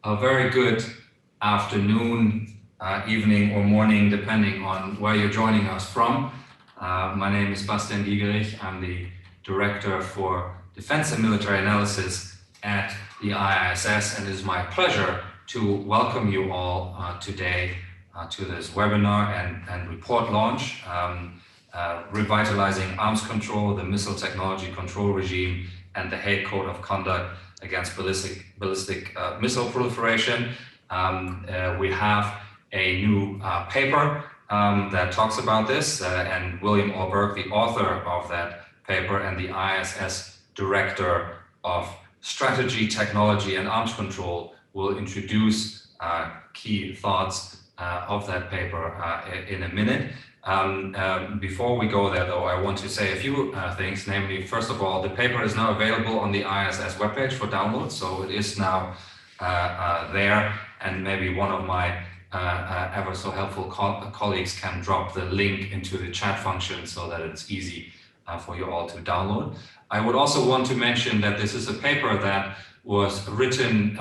a very good afternoon, evening or morning, depending on where you're joining us from. My name is Bastian Diegerich. I'm the Director for Defense and Military Analysis at the IISS, and it is my pleasure to welcome you all today to this webinar and report launch, Revitalizing Arms Control, the Missile Technology Control Regime, and the Hague Code of Conduct against Ballistic Missile Proliferation. We have a new paper that talks about this, and William Alberque, the author of that paper and the IISS Director of Strategy, Technology, and Arms Control, will introduce key thoughts of that paper in a minute. Before we go there, though, I want to say a few things. Namely, first of all, the paper is now available on the IISS webpage for download, so it is now there, and maybe one of my ever so helpful colleagues can drop the link into the chat function so that it's easy for you all to download. I would also want to mention that this is a paper that was written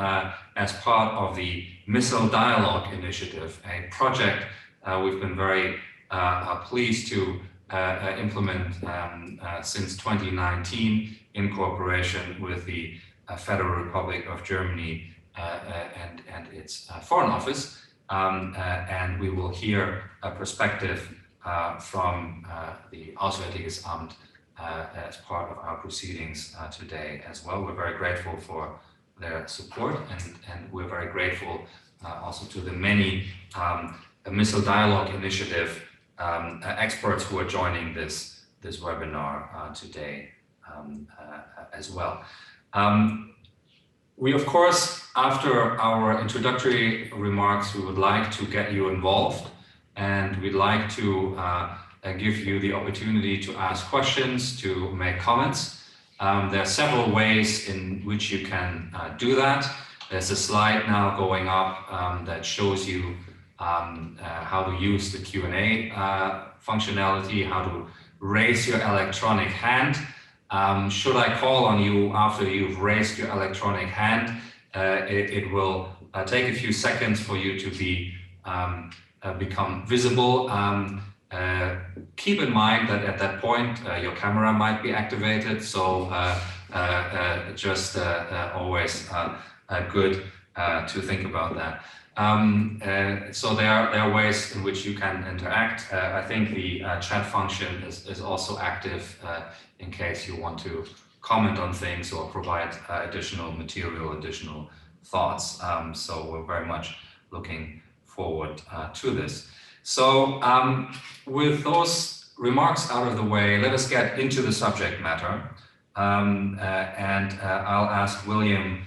as part of the Missile Dialogue Initiative, a project we've been very pleased to implement since 2019 in cooperation with the Federal Republic of Germany and its Foreign Office. And we will hear a perspective from the Auswärtiges Amt as part of our proceedings today as well. We're very grateful for their support, and we're very grateful also to the many Missile Dialogue Initiative experts who are joining this webinar today as well. We, of course, after our introductory remarks, we would like to get you involved, and we'd like to give you the opportunity to ask questions, to make comments. There are several ways in which you can do that. There's a slide now going up that shows you how to use the Q&A functionality, how to raise your electronic hand. Should I call on you after you've raised your electronic hand, it will take a few seconds for you to become visible. Keep in mind that at that point your camera might be activated, so just always good to think about that. So there are ways in which you can interact. I think the chat function is also active in case you want to comment on things or provide additional material, additional thoughts. So we're very much looking forward to this. So with those remarks out of the way, let us get into the subject matter. And I'll ask William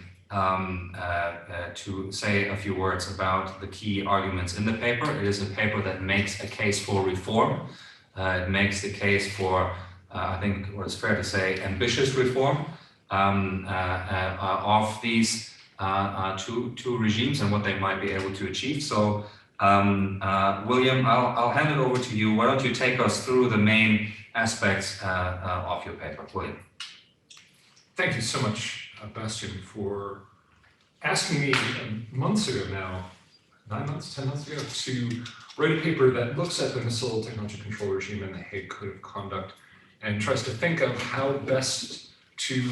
to say a few words about the key arguments in the paper. It is a paper that makes a case for reform. It makes the case for, I think what is fair to say, ambitious reform of these two regimes and what they might be able to achieve. So William, I'll hand it over to you. Why don't you take us through the main aspects of your paper, William? Thank you so much, Bastian, for asking me months ago now, 9 months, 10 months ago, to write a paper that looks at the Missile Technology Control Regime and the Hague Code of Conduct and tries to think of how best to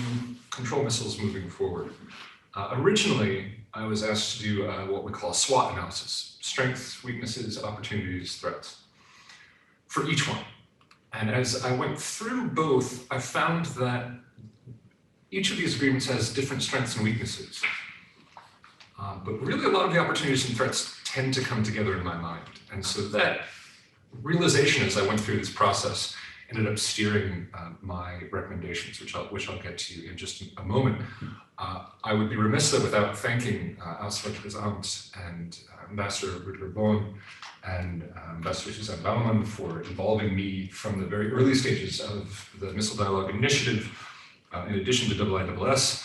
control missiles moving forward. Originally, I was asked to do what we call a SWOT analysis: strengths, weaknesses, opportunities, threats, for each one. And as I went through both, I found that each of these agreements has different strengths and weaknesses. But really a lot of the opportunities and threats tend to come together in my mind. And so that realization as I went through this process ended up steering my recommendations, which I'll get to in just a moment. I would be remiss though without thanking Auswärtiges Amt and Ambassador Rutger Bohn and Ambassador Susanne Baumann for involving me from the very early stages of the Missile Dialogue Initiative. In addition to IISS,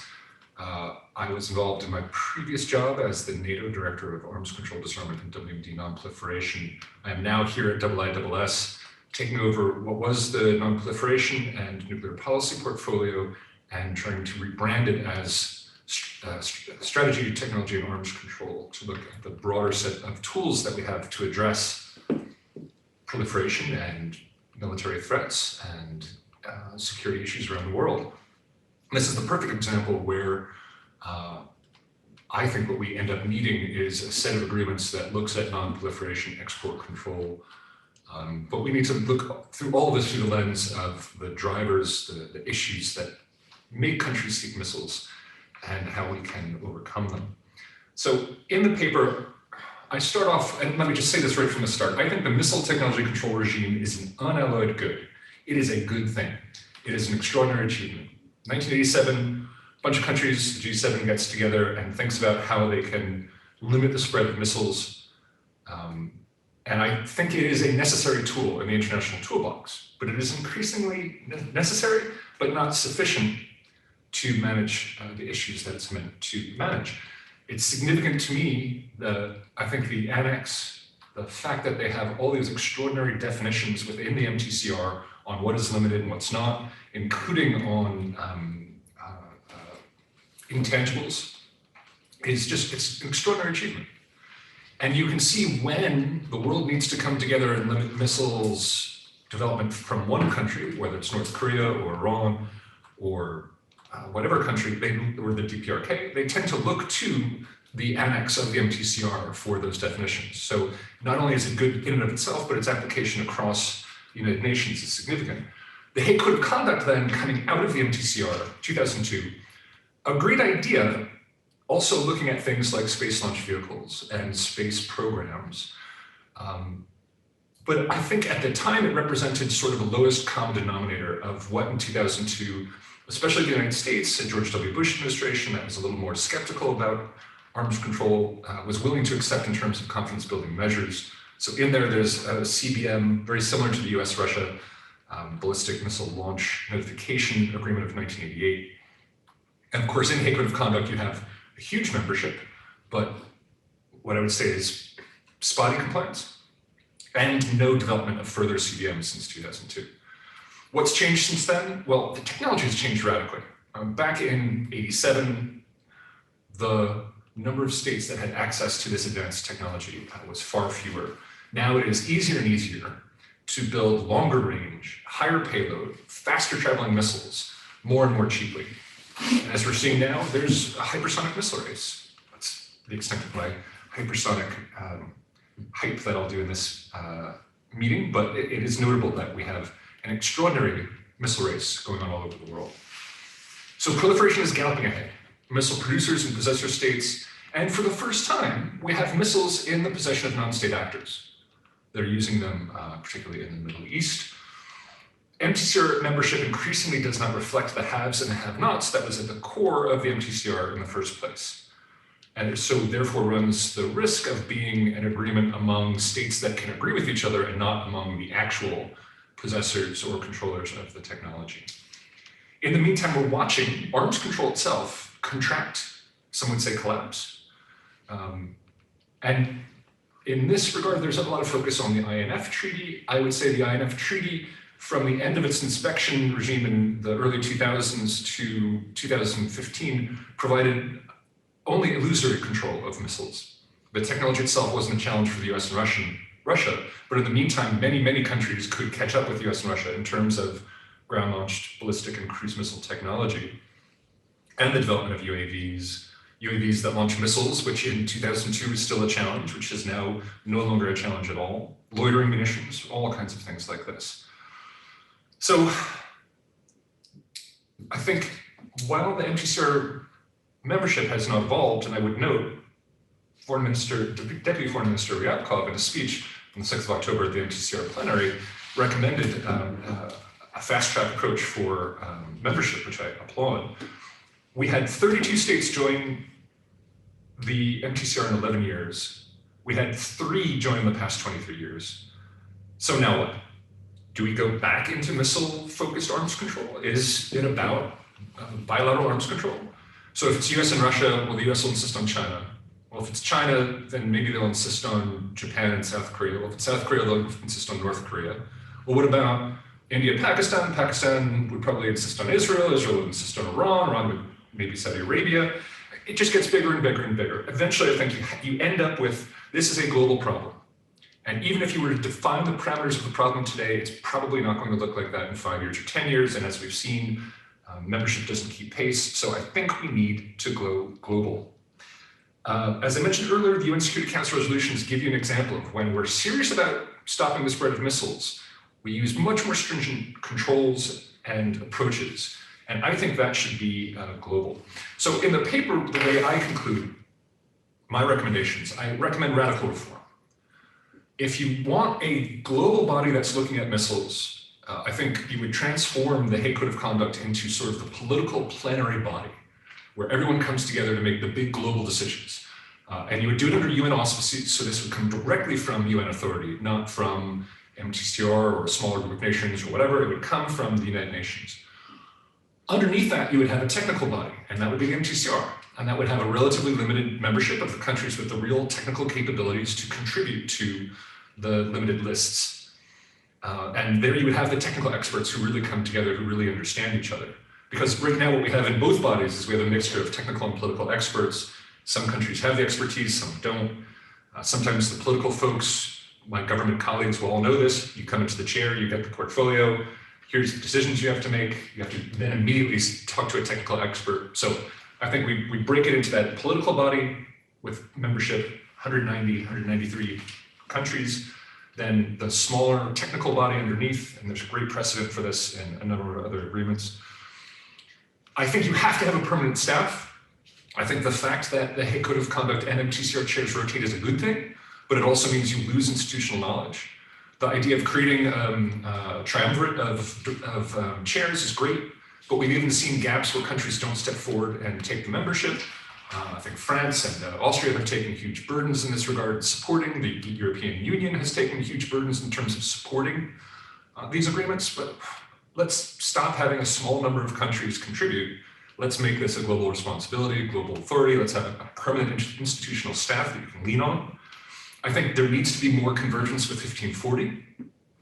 I was involved in my previous job as the NATO Director of Arms Control, Disarmament, and WMD Non-Proliferation. I am now here at IISS, taking over what was the Non-Proliferation and Nuclear Policy portfolio and trying to rebrand it as strategy, technology, and arms control to look at the broader set of tools that we have to address proliferation and military threats and security issues around the world. And this is the perfect example where I think what we end up needing is a set of agreements that looks at non-proliferation, export control, but we need to look through all of this through the lens of the drivers, the issues that make countries seek missiles and how we can overcome them. So in the paper, I start off, and let me just say this right from the start, I think the missile technology control regime is an unalloyed good. It is a good thing. It is an extraordinary achievement. 1987, a bunch of countries, the G7 gets together and thinks about how they can limit the spread of missiles. And I think it is a necessary tool in the international toolbox, but it is increasingly necessary, but not sufficient to manage the issues that it's meant to manage. It's significant to me that I think the annex, the fact that they have all these extraordinary definitions within the MTCR on what is limited and what's not, including on intangibles, is just, it's an extraordinary achievement. And you can see when the world needs to come together and limit missiles development from one country, whether it's North Korea or Iran or whatever country, or the DPRK, they tend to look to the annex of the MTCR for those definitions. So not only is it good in and of itself, but its application across the United Nations is significant. The Hague Code of Conduct then, coming out of the MTCR, 2002, a great idea, also looking at things like space launch vehicles and space programs. But I think at the time it represented sort of the lowest common denominator of what in 2002, especially the United States, the George W. Bush administration that was a little more skeptical about arms control, was willing to accept in terms of confidence building measures. So in there's a CBM, very similar to the US-Russia Ballistic Missile Launch Notification Agreement of 1988. And of course, in Hague Code of Conduct, you have a huge membership, but what I would say is spotty compliance and no development of further CBMs since 2002. What's changed since then? Well, the technology has changed radically. Back in '87, the number of states that had access to this advanced technology was far fewer. Now it is easier and easier to build longer range, higher payload, faster traveling missiles more and more cheaply. And as we're seeing now, there's a hypersonic missile race. That's the extent of my hypersonic hype that I'll do in this meeting, but it is notable that we have an extraordinary missile race going on all over the world. So proliferation is galloping ahead. Missile producers and possessor states, and for the first time, we have missiles in the possession of non-state actors. They're using them particularly in the Middle East. MTCR membership increasingly does not reflect the haves and the have-nots that was at the core of the MTCR in the first place. And so therefore runs the risk of being an agreement among states that can agree with each other and not among the actual possessors or controllers of the technology. In the meantime, we're watching arms control itself contract, some would say collapse. And in this regard, there's a lot of focus on the INF Treaty. I would say the INF Treaty, from the end of its inspection regime in the early 2000s to 2015, provided only illusory control of missiles. The technology itself wasn't a challenge for the US and Russia, but in the meantime, many, many countries could catch up with the US and Russia in terms of ground-launched ballistic and cruise missile technology and the development of UAVs that launch missiles, which in 2002 was still a challenge, which is now no longer a challenge at all, loitering munitions, all kinds of things like this. So I think while the MTCR membership has not evolved, and I would note Deputy Foreign Minister Ryabkov in a speech on the 6th of October at the MTCR plenary recommended a fast-track approach for membership, which I applaud. We had 32 states join the MTCR in 11 years. We had 3 join in the past 23 years. So now what? Do we go back into missile-focused arms control? Is it about bilateral arms control? So if it's US and Russia, well, the US will insist on China. Well, if it's China, then maybe they'll insist on Japan and South Korea. Well, if it's South Korea, they'll insist on North Korea. Well, what about India and Pakistan? Pakistan would probably insist on Israel. Israel would insist on Iran. Iran would maybe Saudi Arabia. it just gets bigger and bigger and bigger. Eventually, I think you end up with, this is a global problem. And even if you were to define the parameters of the problem today, it's probably not going to look like that in 5 years or 10 years. And as we've seen, membership doesn't keep pace. So I think we need to go global. As I mentioned earlier, the UN Security Council resolutions give you an example of when we're serious about stopping the spread of missiles, we use much more stringent controls and approaches. And I think that should be global. So in the paper, the way I conclude my recommendations, I recommend radical reform. If you want a global body that's looking at missiles, I think you would transform the Hague Code of Conduct into sort of the political plenary body, where everyone comes together to make the big global decisions. And you would do it under UN auspices, so this would come directly from UN authority, not from MTCR or a smaller group of nations or whatever. It would come from the United Nations. Underneath that, you would have a technical body, and that would be the MTCR. And that would have a relatively limited membership of the countries with the real technical capabilities to contribute to the limited lists. And there you would have the technical experts who really come together, who really understand each other. Because right now what we have in both bodies is we have a mixture of technical and political experts. Some countries have the expertise, some don't. Sometimes the political folks, my government colleagues will all know this. You come into the chair, you get the portfolio, here's the decisions you have to make. You have to then immediately talk to a technical expert. So I think we break it into that political body with membership, 190, 193 countries, then the smaller technical body underneath, and there's great precedent for this in a number of other agreements. I think you have to have a permanent staff. I think the fact that the Hague Code of Conduct and MTCR chairs rotate is a good thing, but it also means you lose institutional knowledge. The idea of creating a triumvirate of chairs is great, but we've even seen gaps where countries don't step forward and take the membership. I think France and Austria have taken huge burdens in this regard, supporting. The European Union has taken huge burdens in terms of supporting these agreements, but let's stop having a small number of countries contribute. Let's make this a global responsibility, global authority. Let's have a permanent institutional staff that you can lean on. I think there needs to be more convergence with 1540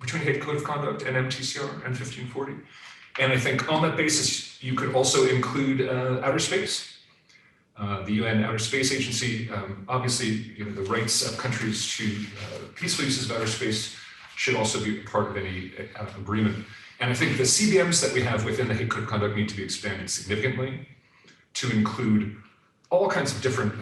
between Hague Code of Conduct and MTCR and 1540. And I think on that basis, you could also include outer space. The UN Outer Space Agency, obviously, the rights of countries to peaceful uses of outer space should also be part of any agreement. And I think the CBMs that we have within the Hague Code of Conduct need to be expanded significantly to include all kinds of different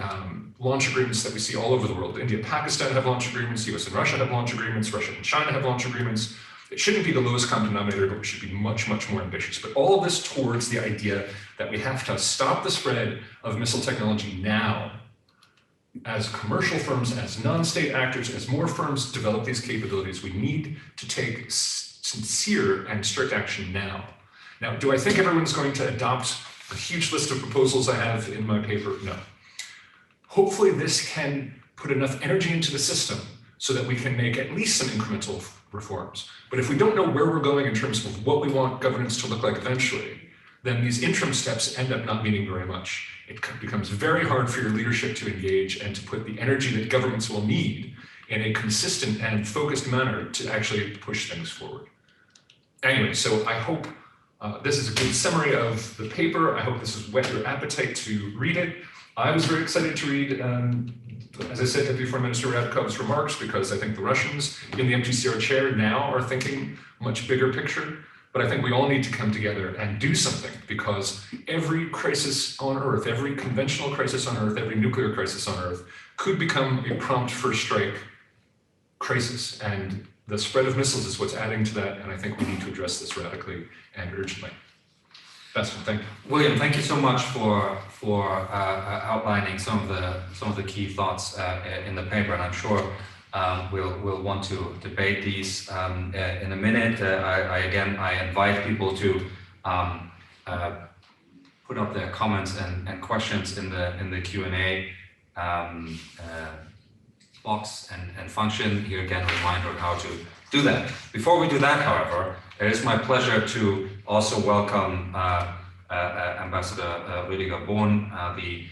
launch agreements that we see all over the world. India and Pakistan have launch agreements, US and Russia have launch agreements, Russia and China have launch agreements. It shouldn't be the lowest common denominator, but we should be much, much more ambitious. But all of this towards the idea that we have to stop the spread of missile technology now. As commercial firms, as non-state actors, as more firms develop these capabilities, we need to take sincere and strict action now. Now, do I think everyone's going to adopt the huge list of proposals I have in my paper? No. Hopefully this can put enough energy into the system so that we can make at least some incremental reforms. But if we don't know where we're going in terms of what we want governance to look like eventually, then these interim steps end up not meaning very much. It becomes very hard for your leadership to engage and to put the energy that governments will need in a consistent and focused manner to actually push things forward. Anyway, so I hope this is a good summary of the paper. I hope this has whet your appetite to read it. I was very excited to read, as I said, Deputy Foreign Minister Ravikov's remarks, because I think the Russians in the MTCR chair now are thinking much bigger picture. But I think we all need to come together and do something, because every crisis on Earth, every conventional crisis on Earth, every nuclear crisis on Earth could become a prompt first strike crisis. And the spread of missiles is what's adding to that. And I think we need to address this radically and urgently. Bastian, thank you. William, thank you so much for outlining some of the key thoughts in the paper, and I'm sure we'll want to debate these in a minute. I invite people to put up their comments and questions in the Q&A box and function. Here again, a reminder on how to do that. Before we do that, however, it is my pleasure to also welcome Ambassador Rüdiger Bohn, the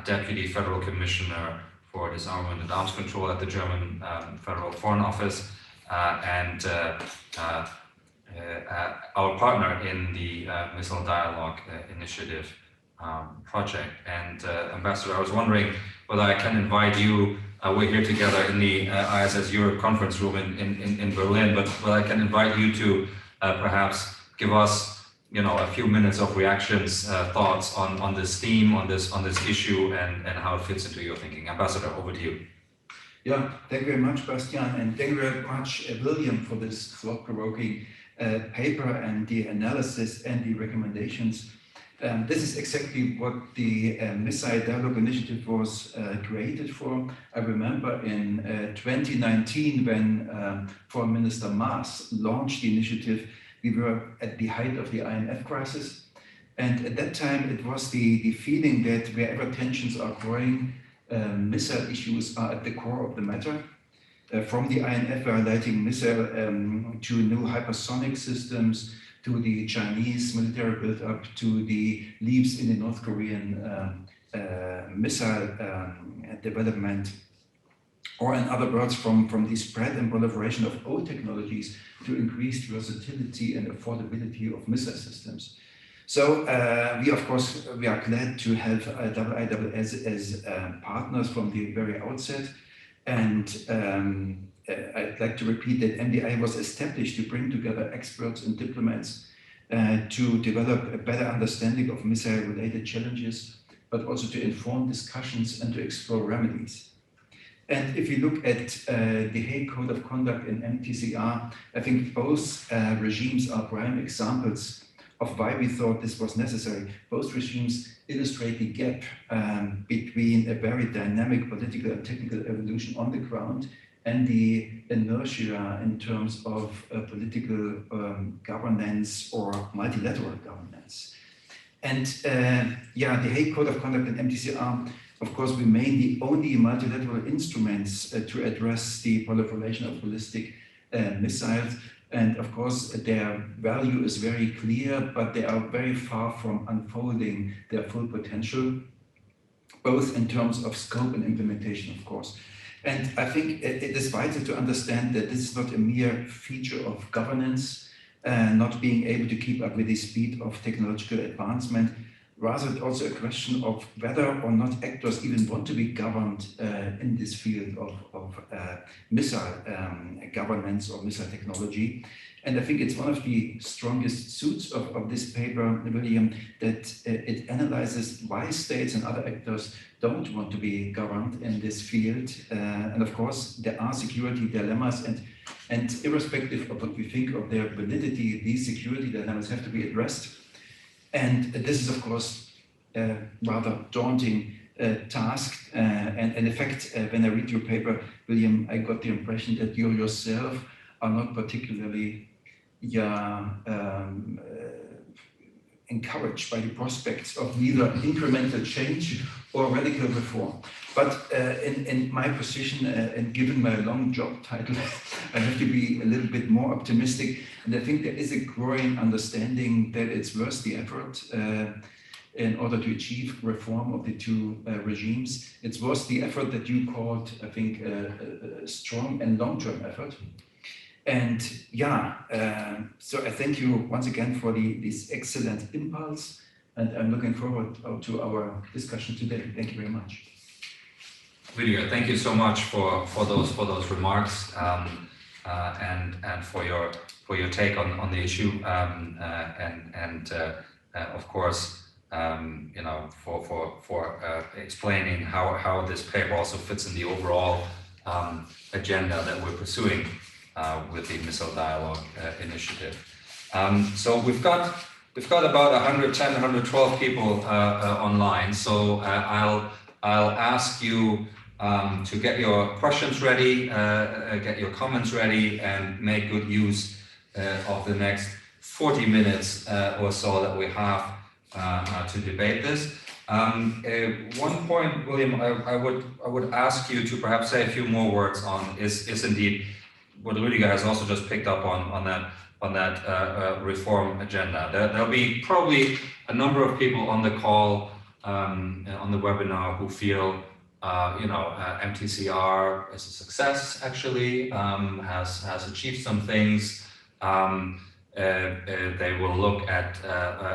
Deputy Federal Commissioner for Disarmament and Arms Control at the German Federal Foreign Office, and our partner in the Missile Dialogue Initiative project. And Ambassador, I was wondering whether I can invite you. We're here together in the ISS Europe conference room in Berlin, but whether I can invite you to perhaps give us, a few minutes of reactions, thoughts on this theme, on this issue, and how it fits into your thinking. Ambassador, over to you. Yeah, thank you very much, Bastian, and thank you very much, William, for this thought-provoking paper and the analysis and the recommendations. This is exactly what the Missile Dialogue Initiative was created for. I remember in 2019 when Foreign Minister Maas launched the initiative, we were at the height of the INF crisis. And at that time, it was the feeling that wherever tensions are growing, missile issues are at the core of the matter. From the INF violating missile to new hypersonic systems, to the Chinese military build-up, to the leaps in the North Korean missile development, or in other words, from the spread and proliferation of old technologies to increased versatility and affordability of missile systems. So we are glad to have IISS as partners from the very outset. And I'd like to repeat that MDI was established to bring together experts and diplomats to develop a better understanding of missile-related challenges, but also to inform discussions and to explore remedies. And if you look at the Hague Code of Conduct and MTCR, I think both regimes are prime examples of why we thought this was necessary. Both regimes illustrate the gap between a very dynamic political and technical evolution on the ground and the inertia in terms of political governance or multilateral governance. And the Hague Code of Conduct and MTCR, of course, remain the only multilateral instruments to address the proliferation of ballistic missiles. And of course, their value is very clear, but they are very far from unfolding their full potential, both in terms of scope and implementation, of course. And I think it is vital to understand that this is not a mere feature of governance, not being able to keep up with the speed of technological advancement. Rather, it's also a question of whether or not actors even want to be governed in this field of missile governance or missile technology. And I think it's one of the strongest suits of this paper, William, that it analyzes why states and other actors don't want to be governed in this field. And of course, there are security dilemmas, and irrespective of what we think of their validity, these security dilemmas have to be addressed. And this is, of course, a rather daunting task. And in fact, when I read your paper, William, I got the impression that you yourself are not particularly encouraged by the prospects of neither incremental change or radical reform. But in my position and given my long job title, I have to be a little bit more optimistic. And I think there is a growing understanding that it's worth the effort in order to achieve reform of the two regimes. It's worth the effort that you called, I think, a strong and long-term effort. And so I thank you once again for this excellent impulse, and I'm looking forward to our discussion today. Thank you very much. Rüdiger, thank you so much for those remarks and for your take on the issue and of course for explaining how this paper also fits in the overall agenda that we're pursuing with the Missile Dialogue Initiative. So we've got about 110, 112 people online. So I'll ask you to get your questions ready, get your comments ready, and make good use of the next 40 minutes or so that we have to debate this. One point, William, I would ask you to perhaps say a few more words on is indeed what Rüdiger has also just picked up on that reform agenda. There'll be probably a number of people on the call on the webinar who feel MTCR is a success, actually, has achieved some things. They will look at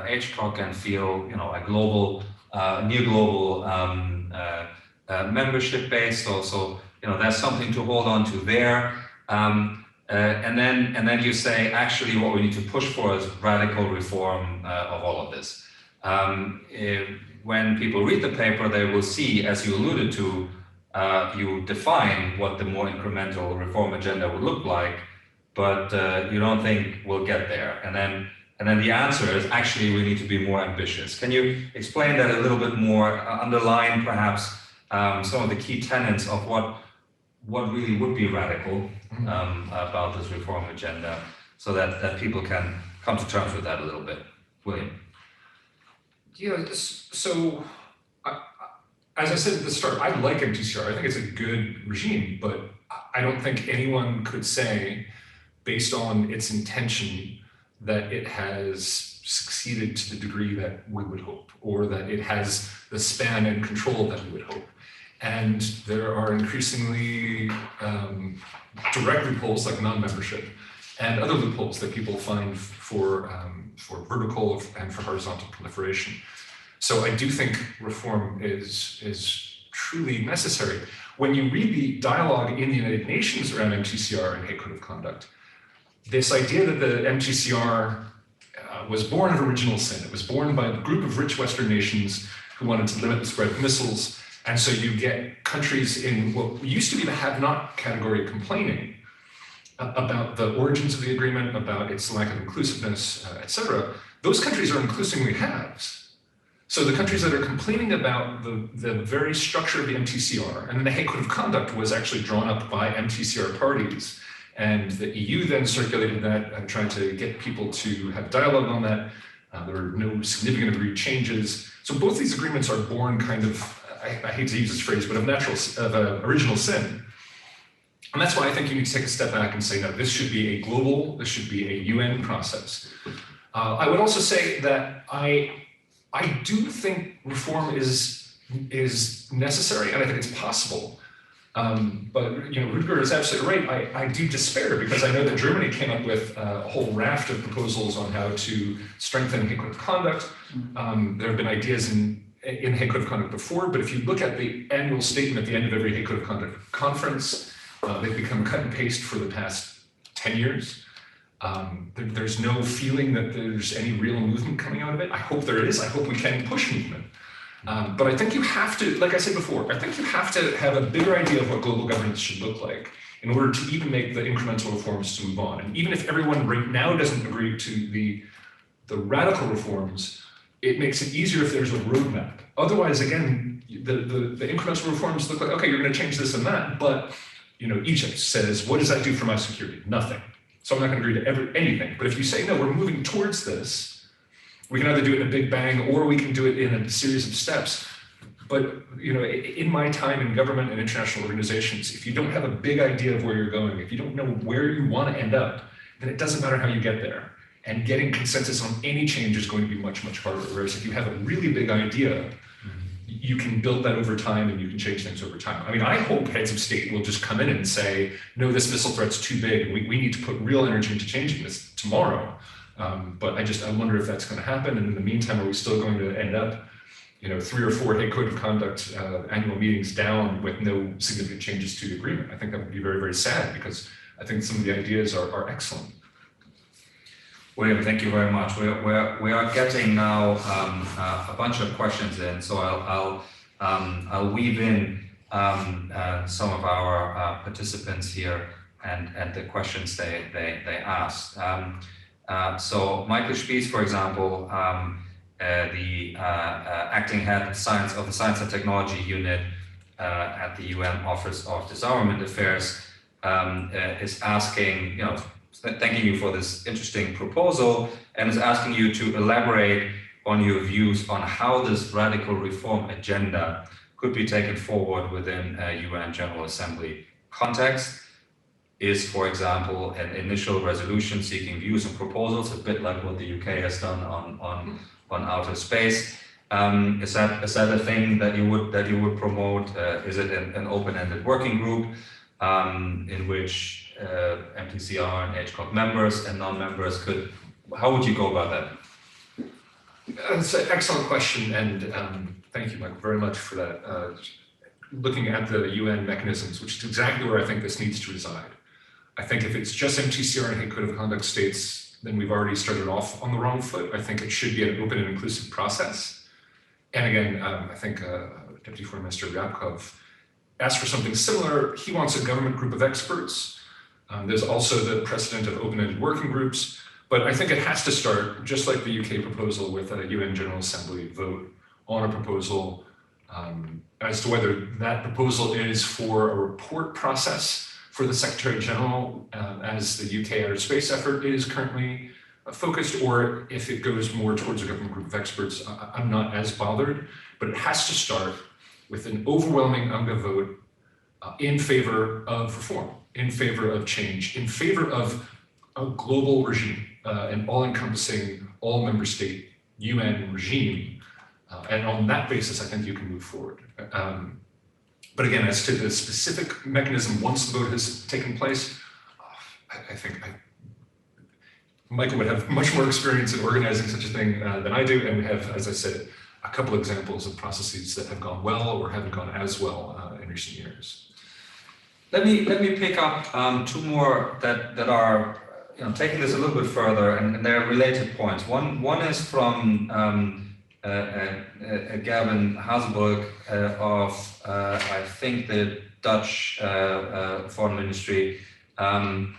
HCoC and feel, a global new global membership base. So there's something to hold on to there. And then you say, actually, what we need to push for is radical reform of all of this. When people read the paper, they will see, as you alluded to, you define what the more incremental reform agenda would look like, but you don't think we'll get there. And then the answer is, actually, we need to be more ambitious. Can you explain that a little bit more, underline perhaps some of the key tenets of what really would be radical about this reform agenda, so that people can come to terms with that a little bit? William. Yeah, so as I said at the start, I like MTCR. I think it's a good regime, but I don't think anyone could say, based on its intention, that it has succeeded to the degree that we would hope, or that it has the span and control that we would hope. And there are increasingly direct loopholes like non-membership, and other loopholes that people find for vertical and for horizontal proliferation. So I do think reform is truly necessary. When you read the dialogue in the United Nations around MTCR and Hague Code of Conduct, this idea that the MTCR was born of original sin. It was born by a group of rich Western nations who wanted to limit the spread of missiles. And so you get countries in what used to be the have-not category complaining about the origins of the agreement, about its lack of inclusiveness, etc. Those countries are increasingly haves. So the countries that are complaining about the very structure of the MTCR, and then the Hague Code of Conduct was actually drawn up by MTCR parties, and the EU then circulated that and tried to get people to have dialogue on that. There were no significant agreed changes. So both these agreements are born kind of, I hate to use this phrase, but of original sin. And that's why I think you need to take a step back and say, no, this should be a global, this should be a UN process. I would also say that I do think reform is necessary, and I think it's possible. But Rutger is absolutely right. I do despair, because I know that Germany came up with a whole raft of proposals on how to strengthen Hague Code of Conduct. There have been ideas in Hague Code of Conduct before, but if you look at the annual statement at the end of every Hague Code of Conduct conference, they've become cut and paste for the past 10 years. There's no feeling that there's any real movement coming out of it. I hope there is. I hope we can push movement. But I think you have to, like I said before, I think you have to have a bigger idea of what global governance should look like in order to even make the incremental reforms to move on. And even if everyone right now doesn't agree to the radical reforms, it makes it easier if there's a roadmap. Otherwise, again, the incremental reforms look like, okay, you're going to change this and that, but Egypt says, what does that do for my security? Nothing. So I'm not going to agree to anything. But if you say, no, we're moving towards this, we can either do it in a big bang or we can do it in a series of steps. But in my time in government and international organizations, if you don't have a big idea of where you're going, if you don't know where you want to end up, then it doesn't matter how you get there. And getting consensus on any change is going to be much, much harder. Whereas if you have a really big idea, you can build that over time and you can change things over time. I mean, I hope heads of state will just come in and say, no, this missile threat's too big. We need to put real energy into changing this tomorrow. But I wonder if that's going to happen. And in the meantime, are we still going to end up, 3 or 4 Hague Code of Conduct annual meetings down with no significant changes to the agreement? I think that would be very, very sad, because I think some of the ideas are excellent. William, thank you very much. We are getting now a bunch of questions in, so I'll weave in some of our participants here and the questions they asked. So Michael Spies, for example, the acting head of the Science and Technology Unit at the UN Office of Disarmament Affairs, is asking, thanking you for this interesting proposal, and is asking you to elaborate on your views on how this radical reform agenda could be taken forward within a UN General Assembly context. Is, for example, an initial resolution seeking views and proposals, a bit like what the UK has done on outer space. Is that a thing that you would promote? Is it an open-ended working group in which MTCR and HCoC members and non-members could? How would you go about that? That's an excellent question, and Thank you, Michael, very much for that. Looking at the UN mechanisms, which is exactly where I think this needs to reside. I think if it's just MTCR and Hague Code of Conduct states, then we've already started off on the wrong foot. I think it should be an open and inclusive process. And again, I think Deputy Foreign Minister Ryabkov asked for something similar. He wants a government group of experts. There's also the precedent of open-ended working groups. But I think it has to start, just like the UK proposal, with a UN General Assembly vote on a proposal as to whether that proposal is for a report process for the Secretary General as the UK outer space effort is currently focused, or if it goes more towards a government group of experts. I'm not as bothered, but it has to start with an overwhelming UNGA vote in favor of reform, in favor of change, in favor of a global regime, an all-encompassing, all-member state UN regime. And on that basis, I think you can move forward. But again, as to the specific mechanism once the vote has taken place, I think Michael would have much more experience in organizing such a thing than I do, and we have, as I said, a couple of examples of processes that have gone well or haven't gone as well in recent years. Let me pick up two more that are taking this a little bit further, and they're related points. One is from Gavin Hazelberg of I think the Dutch Foreign Ministry, and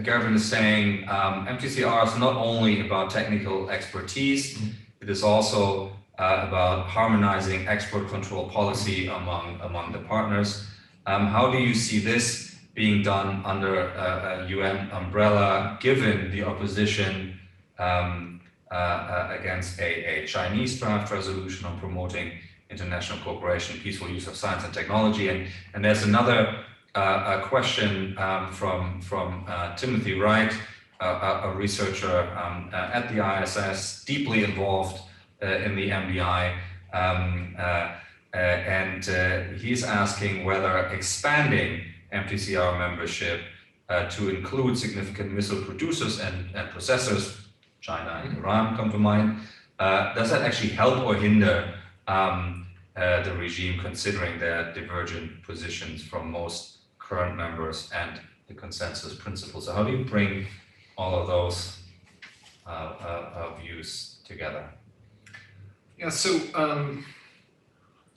Gavin is saying MTCR is not only about technical expertise, it is also about harmonizing export control policy among the partners. How do you see this being done under a UN umbrella, given the opposition against a Chinese draft resolution on promoting international cooperation, peaceful use of science and technology? And there's another question from Timothy Wright, a researcher at the ISS, deeply involved in the MDI, and he's asking whether expanding MTCR membership to include significant missile producers and processors, China and Iran come to mind, does that actually help or hinder the regime, considering their divergent positions from most current members and the consensus principles? So how do you bring all of those views together? Yeah, so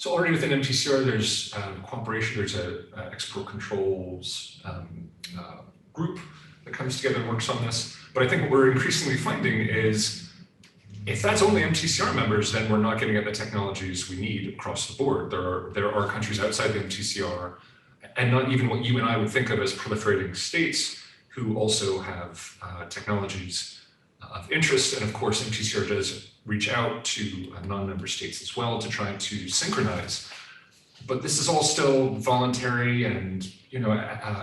already within MTCR, there's cooperation. There's a export controls group that comes together and works on this. But I think what we're increasingly finding is, if that's only MTCR members, then we're not getting at the technologies we need across the board. There are countries outside the MTCR, and not even what you and I would think of as proliferating states, who also have technologies of interest. And of course, MTCR does reach out to non-member states as well to try to synchronize. But this is all still voluntary and,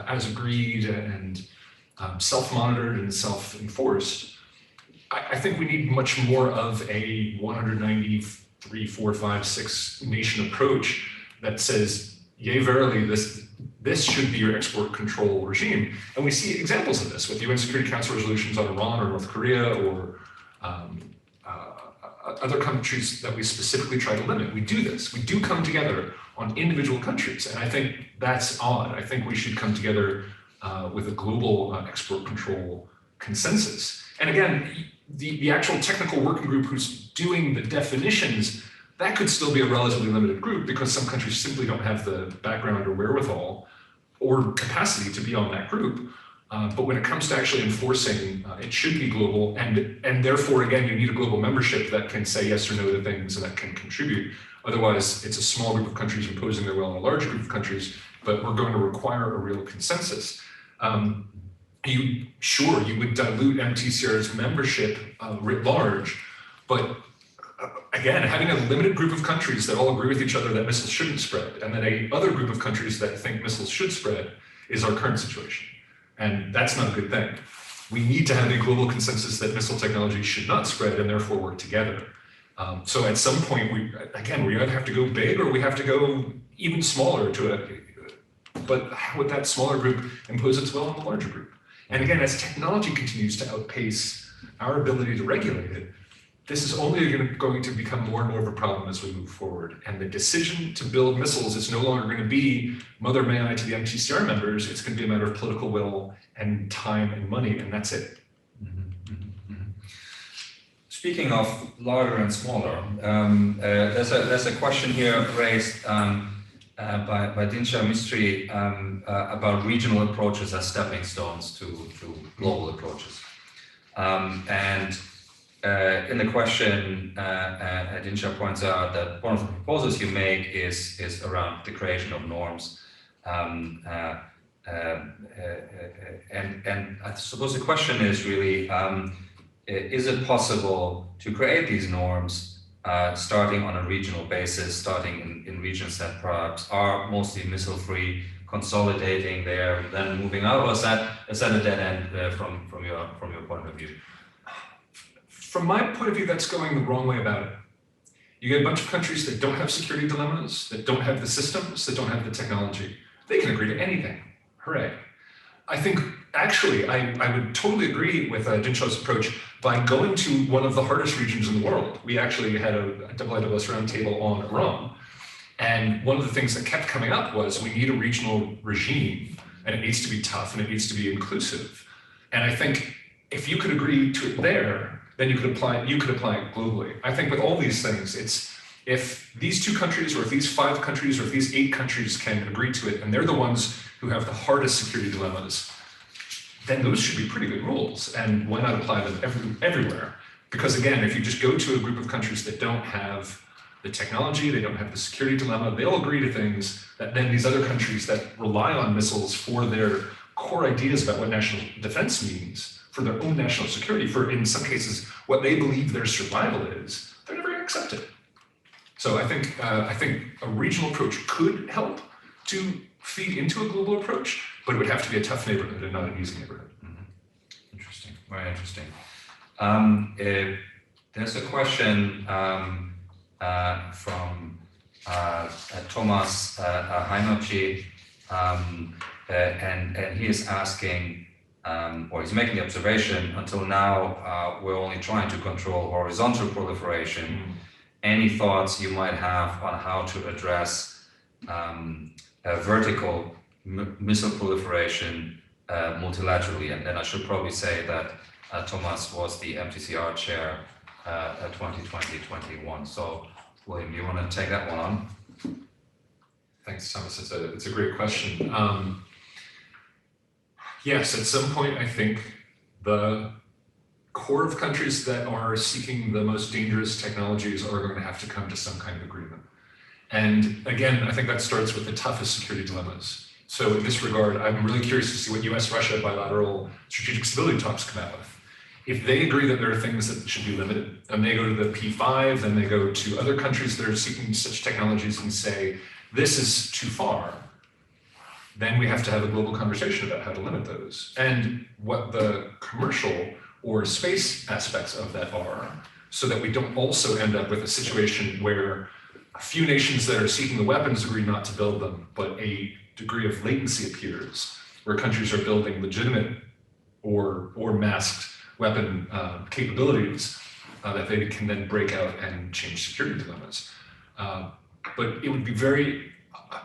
as agreed and self-monitored and self-enforced. I think we need much more of a 193, 4, 5, 6 nation approach that says, yea, verily, this should be your export control regime. And we see examples of this with UN Security Council resolutions on Iran or North Korea or other countries that we specifically try to limit. We do this. We do come together on individual countries. And I think that's odd. I think we should come together with a global export control consensus. And again, the actual technical working group who's doing the definitions, that could still be a relatively limited group because some countries simply don't have the background or wherewithal or capacity to be on that group. But when it comes to actually enforcing, it should be global, and therefore, again, you need a global membership that can say yes or no to things and that can contribute. Otherwise, it's a small group of countries imposing their will on a large group of countries, but we're going to require a real consensus. You would dilute MTCR's membership writ large, but again, having a limited group of countries that all agree with each other that missiles shouldn't spread, and then a other group of countries that think missiles should spread, is our current situation. And that's not a good thing. We need to have a global consensus that missile technology should not spread and therefore work together. So at some point, we either have to go big or we have to go even smaller but how would that smaller group impose its will on the larger group? And again, as technology continues to outpace our ability to regulate it, this is only going to become more and more of a problem as we move forward. And the decision to build missiles is no longer going to be mother may I to the MTCR members. It's going to be a matter of political will and time and money, and that's it. Speaking of larger and smaller, there's a question here raised by Dinsha Mistry about regional approaches as stepping stones to global approaches. In the question, Dinsha points out that one of the proposals you make is around the creation of norms. And I suppose the question is really, is it possible to create these norms starting on a regional basis, starting in regions that perhaps are mostly missile-free, consolidating there, then moving out, or is that a dead end from your point of view? From my point of view, that's going the wrong way about it. You get a bunch of countries that don't have security dilemmas, that don't have the systems, that don't have the technology. They can agree to anything. Hooray. I think, actually, I would totally agree with Dinsha's approach. By going to one of the hardest regions in the world, we actually had a IISS roundtable on Iran. And one of the things that kept coming up was we need a regional regime, and it needs to be tough, and it needs to be inclusive. And I think if you could agree to it there, then you could apply it globally. I think with all these things, it's if these 2 countries, or if these 5 countries, or if these 8 countries can agree to it, and they're the ones who have the hardest security dilemmas, then those should be pretty good rules. And why not apply them everywhere? Because again, if you just go to a group of countries that don't have the technology, they don't have the security dilemma, they'll agree to things that then these other countries that rely on missiles for their core ideas about what national defense means, for their own national security, for in some cases, what they believe their survival is, they're never going to accept it. So I think a regional approach could help to feed into a global approach, but it would have to be a tough neighborhood and not an easy neighborhood. Interesting, very interesting. There's a question from Thomas Heinerci, and he is asking, or he's making the observation, until now we're only trying to control horizontal proliferation. Any thoughts you might have on how to address vertical missile proliferation multilaterally? And I should probably say that Thomas was the MTCR chair at 2020-21. So, William, you want to take that one on? Thanks, Thomas. It's a great question. Yes, at some point, I think the core of countries that are seeking the most dangerous technologies are going to have to come to some kind of agreement. And again, I think that starts with the toughest security dilemmas. So in this regard, I'm really curious to see what US-Russia bilateral strategic stability talks come out with. If they agree that there are things that should be limited, and they go to the P5, then they go to other countries that are seeking such technologies and say, this is too far, then we have to have a global conversation about how to limit those. And what the commercial or space aspects of that are, so that we don't also end up with a situation where a few nations that are seeking the weapons agree not to build them, but a degree of latency appears, where countries are building legitimate or masked weapon capabilities that they can then break out and change security dilemmas. But it would be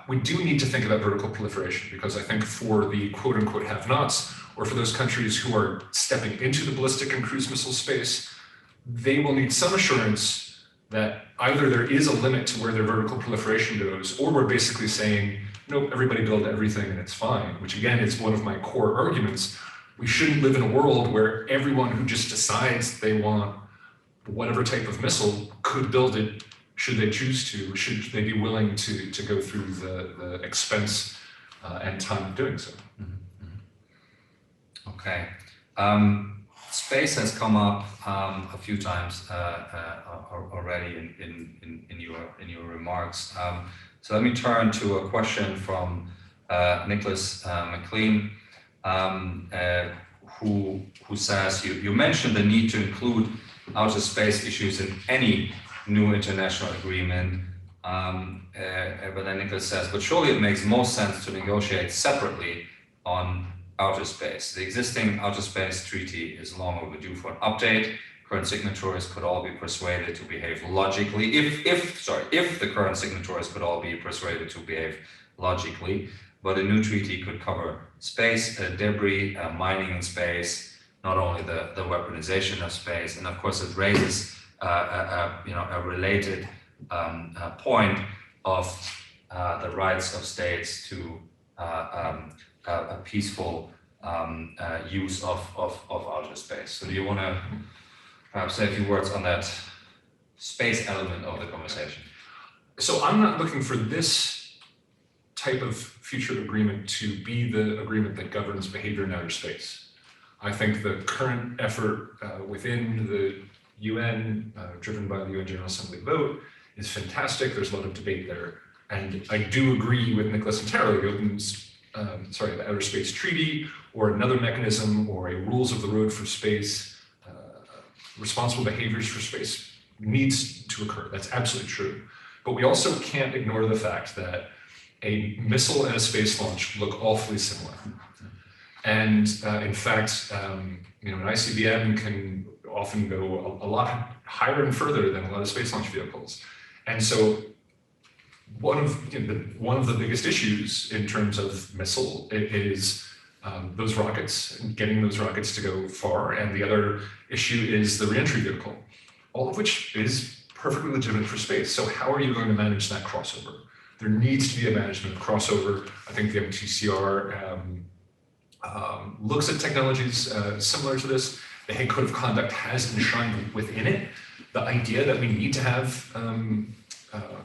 we do need to think about vertical proliferation, because I think for the quote unquote have-nots, or for those countries who are stepping into the ballistic and cruise missile space, they will need some assurance that either there is a limit to where their vertical proliferation goes, or we're basically saying, nope, everybody build everything and it's fine, which again is one of my core arguments. We shouldn't live in a world where everyone who just decides they want whatever type of missile could build it, should they choose to, should they be willing to go through the expense and time of doing so. Okay. Space has come up a few times already in your remarks. So let me turn to a question from Nicholas McLean, who says, you mentioned the need to include outer space issues in any new international agreement, but then Nicholas says, but surely it makes most sense to negotiate separately on outer space. The existing outer space treaty is long overdue for an update. current signatories could all be persuaded to behave logically, if the current signatories could all be persuaded to behave logically, but a new treaty could cover space, debris, mining in space, not only the weaponization of space, and of course it raises a related point of the rights of states to a peaceful use of outer space. So do you want to perhaps say a few words on that space element of the conversation? So I'm not looking for this type of future agreement to be the agreement that governs behavior in outer space. I think the current effort within the UN, driven by the UN General Assembly vote, is fantastic. There's a lot of debate there. And I do agree with Nicholas entirely. The Outer Space Treaty, or another mechanism, or a rules of the road for space, responsible behaviors for space needs to occur. That's absolutely true. But we also can't ignore the fact that a missile and a space launch look awfully similar. And in fact, an ICBM can often go a lot higher and further than a lot of space launch vehicles. And so one of the biggest issues in terms of missile is those rockets, getting those rockets to go far. And the other issue is the reentry vehicle, all of which is perfectly legitimate for space. So how are you going to manage that crossover? There needs to be a management of crossover. I think the MTCR looks at technologies similar to this. The Hague Code of Conduct has enshrined within it the idea that we need to have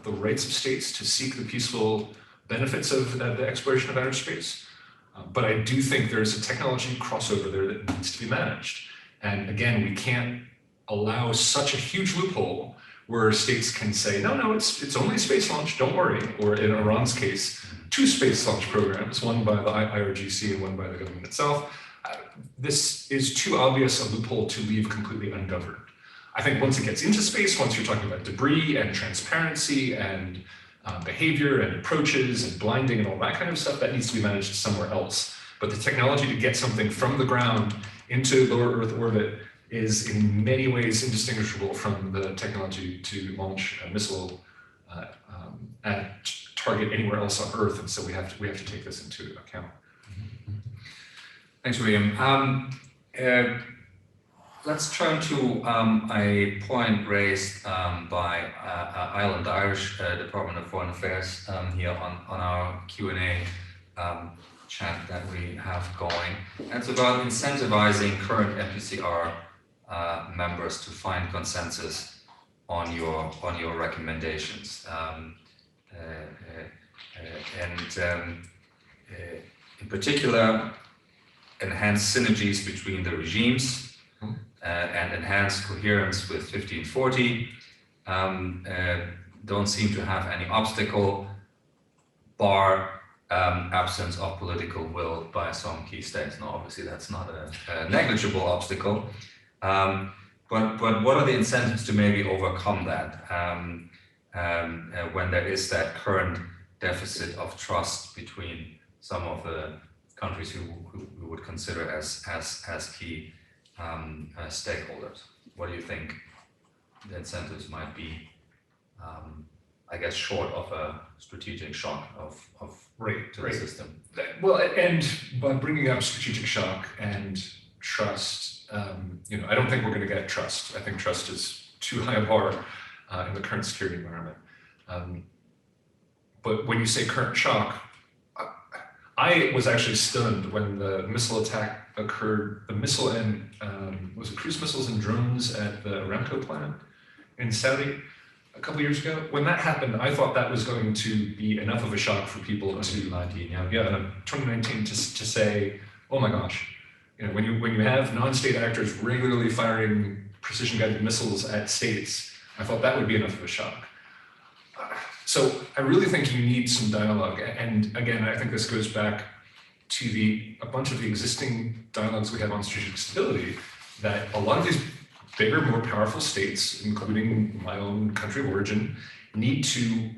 the rights of states to seek the peaceful benefits of the exploration of outer space. But I do think there's a technology crossover there that needs to be managed. And again, we can't allow such a huge loophole where states can say, no, it's only space launch, don't worry. Or in Iran's case, 2 space launch programs, one by the IRGC and one by the government itself. This is too obvious a loophole to leave completely ungoverned. I think once it gets into space, once you're talking about debris and transparency and behavior and approaches and blinding and all that kind of stuff, that needs to be managed somewhere else. But the technology to get something from the ground into lower Earth orbit is in many ways indistinguishable from the technology to launch a missile at target anywhere else on Earth, and so we have to take this into account. Thanks, William. Let's turn to a point raised by Ireland, the Irish Department of Foreign Affairs here on our Q&A chat that we have going. And it's about incentivizing current MTCR members to find consensus on your recommendations. In particular, enhance synergies between the regimes and enhance coherence with 1540. Don't seem to have any obstacle, bar absence of political will by some key states. Now, obviously, that's not a negligible obstacle. But what are the incentives to maybe overcome that when there is that current deficit of trust between some of the countries who we would consider as key stakeholders? What do you think the incentives might be, I guess, short of a strategic shock to the system? Well, and by bringing up strategic shock and trust, I don't think we're going to get trust. I think trust is too high a bar in the current security environment. But when you say current shock, I was actually stunned when the missile attack occurred, the missile and, was it cruise missiles and drones at the Aramco plant in Saudi a couple years ago? When that happened, I thought that was going to be enough of a shock for people 2019, to, 2019 to say, oh my gosh, when you have non-state actors regularly firing precision-guided missiles at states, I thought that would be enough of a shock. So I really think you need some dialogue. And again, I think this goes back to a bunch of the existing dialogues we have on strategic stability, that a lot of these bigger, more powerful states, including my own country of origin, need to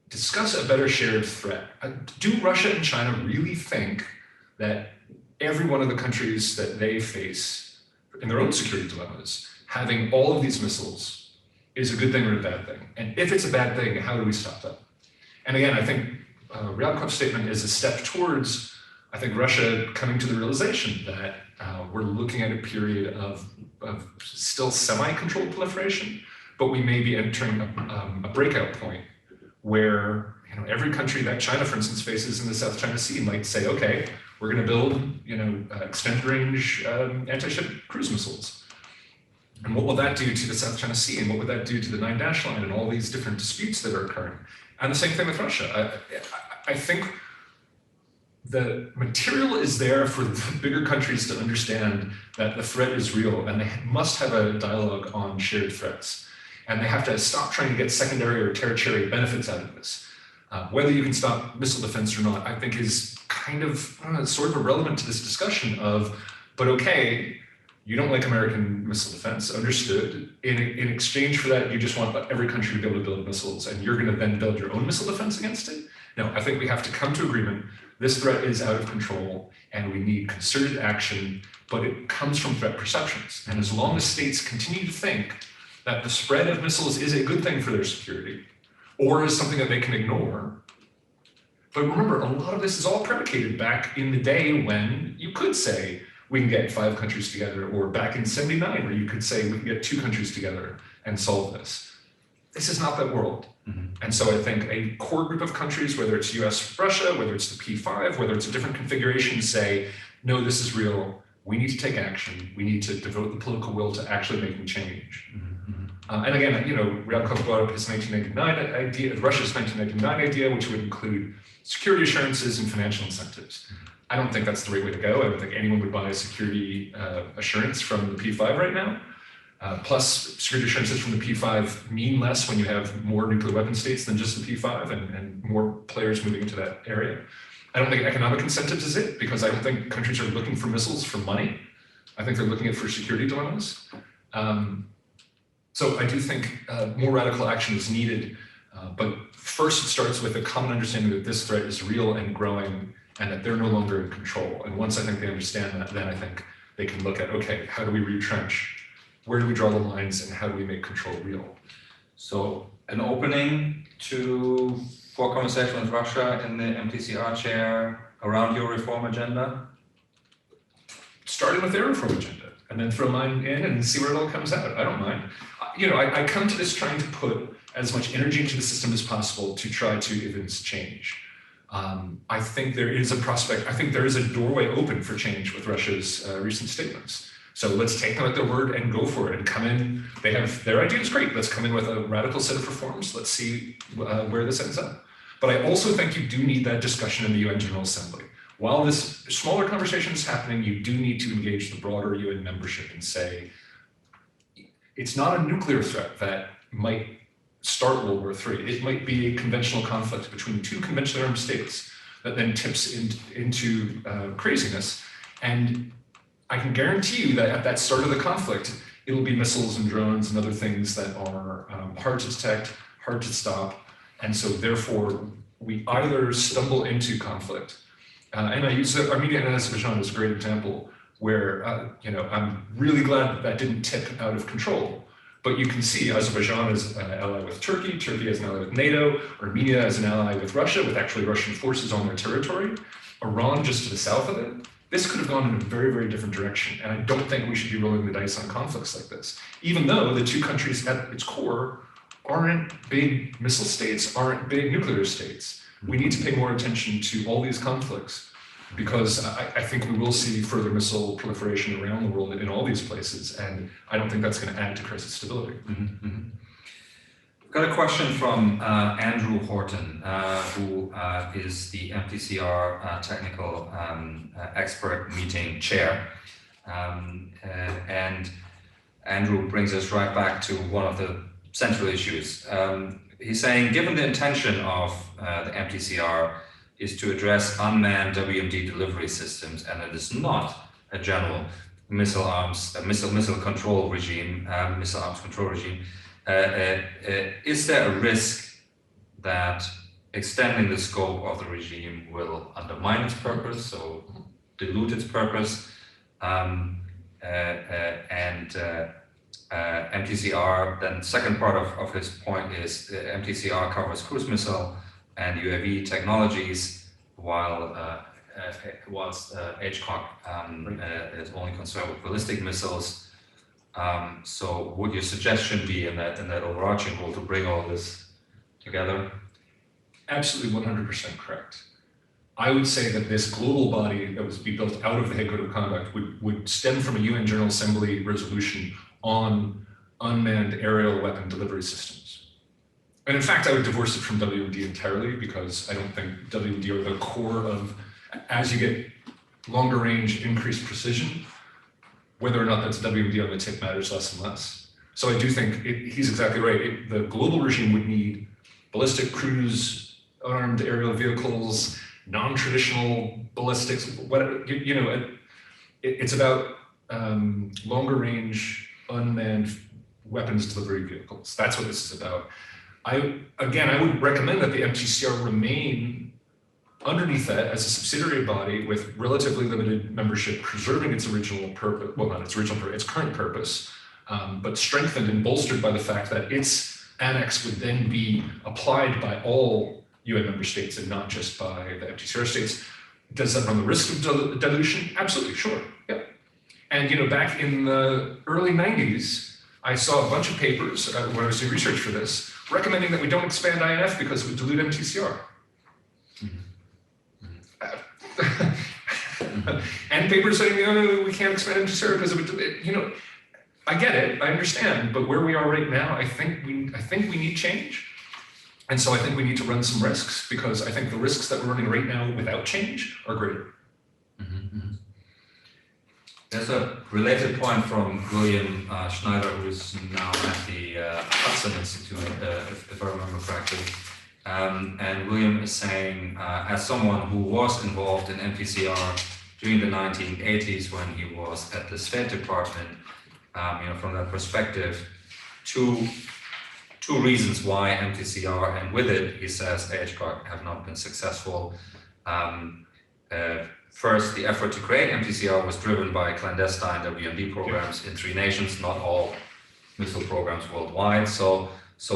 discuss a better shared threat. Do Russia and China really think that every one of the countries that they face in their own security dilemmas, having all of these missiles is a good thing or a bad thing? And if it's a bad thing, how do we stop that? And again, I think Ryabkov's statement is a step towards, I think, Russia coming to the realization that we're looking at a period of still semi-controlled proliferation, but we may be entering a breakout point where every country that China, for instance, faces in the South China Sea might say, okay, we're going to build extended range anti-ship cruise missiles. And what will that do to the South China Sea? And what would that do to the Nine Dash Line and all these different disputes that are occurring? And the same thing with Russia. I think the material is there for the bigger countries to understand that the threat is real, and they must have a dialogue on shared threats. And they have to stop trying to get secondary or tertiary benefits out of this. Whether you can stop missile defense or not, I think is kind of sort of irrelevant to this discussion of, but okay, you don't like American missile defense, understood. In exchange for that, you just want every country to be able to build missiles, and you're going to then build your own missile defense against it? No, I think we have to come to agreement. This threat is out of control, and we need concerted action, but it comes from threat perceptions. And as long as states continue to think that the spread of missiles is a good thing for their security, or is something that they can ignore. But remember, a lot of this is all predicated back in the day when you could say, we can get 5 countries together, or back in '79, where you could say we can get 2 countries together and solve this. This is not that world. And so I think a core group of countries, whether it's US, Russia, whether it's the P5, whether it's a different configuration, say, no, this is real. We need to take action. We need to devote the political will to actually making change. And again, Ryabkov brought up his 1999 idea, Russia's 1999 idea, which would include security assurances and financial incentives. I don't think that's the right way to go. I don't think anyone would buy a security assurance from the P5 right now. Plus, security assurances from the P5 mean less when you have more nuclear weapon states than just the P5 and more players moving into that area. I don't think economic incentives is it, because I don't think countries are looking for missiles for money. I think they're looking at it for security dilemmas. So I do think more radical action is needed, but first it starts with a common understanding that this threat is real and growing, and that they're no longer in control. And once I think they understand that, then I think they can look at, okay, how do we retrench? Where do we draw the lines, and how do we make control real? So an opening for conversation with Russia in the MTCR chair around your reform agenda? Starting with their reform agenda, and then throw mine in and see where it all comes out. I don't mind. I come to this trying to put as much energy into the system as possible to try to evince change. I think there is a prospect, I think there is a doorway open for change with Russia's recent statements. So let's take them at their word and go for it and come in. They have their ideas, great. Let's come in with a radical set of reforms. Let's see where this ends up. But I also think you do need that discussion in the UN General Assembly. While this smaller conversation is happening, you do need to engage the broader UN membership and say, it's not a nuclear threat that might start World War III. It might be a conventional conflict between 2 conventionally armed states that then tips into craziness. And I can guarantee you that at that start of the conflict, it'll be missiles and drones and other things that are hard to detect, hard to stop. And so therefore, we either stumble into conflict, and I use Armenia and Azerbaijan as a great example, where I'm really glad that didn't tip out of control. But you can see Azerbaijan as an ally with Turkey, Turkey as an ally with NATO, Armenia as an ally with Russia, with actually Russian forces on their territory, Iran just to the south of it. This could have gone in a very, very different direction. And I don't think we should be rolling the dice on conflicts like this, even though the 2 countries at its core aren't big missile states, aren't big nuclear states. We need to pay more attention to all these conflicts, because I think we will see further missile proliferation around the world in all these places, and I don't think that's going to add to crisis stability. We've got a question from Andrew Horton, who is the MTCR technical expert meeting chair. And Andrew brings us right back to one of the central issues. He's saying, given the intention of the MTCR is to address unmanned WMD delivery systems, and it is not a general missile arms control regime, is there a risk that extending the scope of the regime will undermine its purpose, so dilute its purpose? MTCR, then second part of his point is MTCR covers cruise missile and UAV technologies, whilst HCoC is only concerned with ballistic missiles. So would your suggestion be in that overarching goal to bring all this together? Absolutely 100% correct. I would say that this global body that was be built out of the Hague Code of Conduct would stem from a UN General Assembly resolution on unmanned aerial weapon delivery systems. And in fact, I would divorce it from WMD entirely, because I don't think WMD are the core of, as you get longer range, increased precision, whether or not that's WMD on the tip matters less and less. So I do think he's exactly right. The global regime would need ballistic cruise, armed aerial vehicles, non-traditional ballistics, whatever, it's about longer range unmanned weapons delivery vehicles. That's what this is about. I would recommend that the MTCR remain underneath that as a subsidiary body with relatively limited membership, preserving its original purpose, well, not its original purpose, its current purpose, but strengthened and bolstered by the fact that its annex would then be applied by all UN member states and not just by the MTCR states. Does that run the risk of dilution? Absolutely, sure, yeah. And back in the early 90s, I saw a bunch of papers when I was doing research for this, recommending that we don't expand INF because it would dilute MTCR. And papers saying, no, we can't expand MTCR because it would, I get it, I understand, but where we are right now, I think we need change. And so I think we need to run some risks, because I think the risks that we're running right now without change are greater. There's a related point from William Schneider, who's now at the Hudson Institute, if I remember correctly. And William is saying, as someone who was involved in MTCR during the 1980s when he was at the State Department, from that perspective, two reasons why MTCR, and with it, he says, HCoC have not been successful. First, the effort to create MTCR was driven by clandestine WMD programs in 3 nations, not all missile programs worldwide. So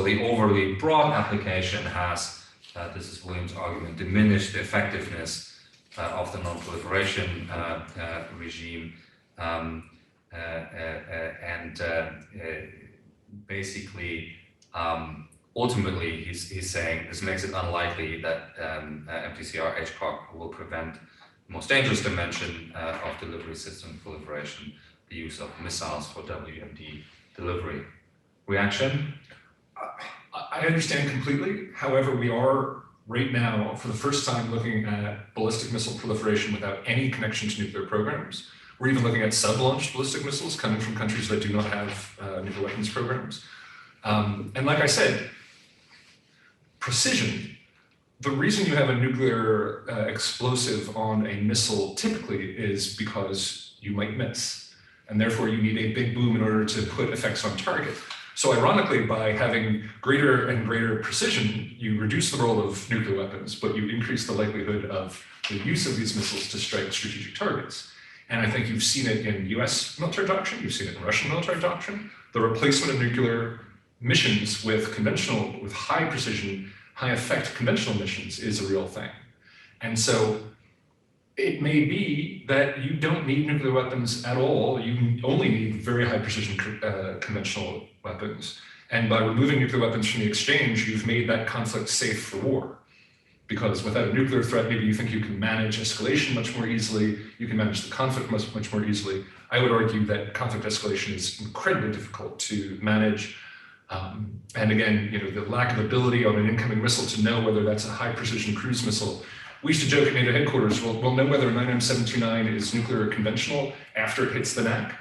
the overly broad application has, this is William's argument, diminished the effectiveness of the non-proliferation regime. Basically, ultimately, he's saying this makes it unlikely that MTCR HCoC will prevent the most dangerous dimension of delivery system proliferation, the use of missiles for WMD delivery. Reaction? I understand completely. However, we are right now, for the first time, looking at ballistic missile proliferation without any connection to nuclear programs. We're even looking at sub-launched ballistic missiles coming from countries that do not have nuclear weapons programs. And like I said, precision, the reason you have a nuclear explosive on a missile typically is because you might miss. And therefore you need a big boom in order to put effects on target. So ironically, by having greater and greater precision, you reduce the role of nuclear weapons, but you increase the likelihood of the use of these missiles to strike strategic targets. And I think you've seen it in US military doctrine, you've seen it in Russian military doctrine. The replacement of nuclear missions with high precision, high effect conventional missions is a real thing. And so it may be that you don't need nuclear weapons at all. You only need very high precision conventional weapons. And by removing nuclear weapons from the exchange, you've made that conflict safe for war. Because without a nuclear threat, maybe you think you can manage escalation much more easily, you can manage the conflict much more easily. I would argue that conflict escalation is incredibly difficult to manage. And again, the lack of ability on an incoming missile to know whether that's a high precision cruise missile. We used to joke at NATO headquarters, we'll know whether 9M729 is nuclear or conventional after it hits the NAC.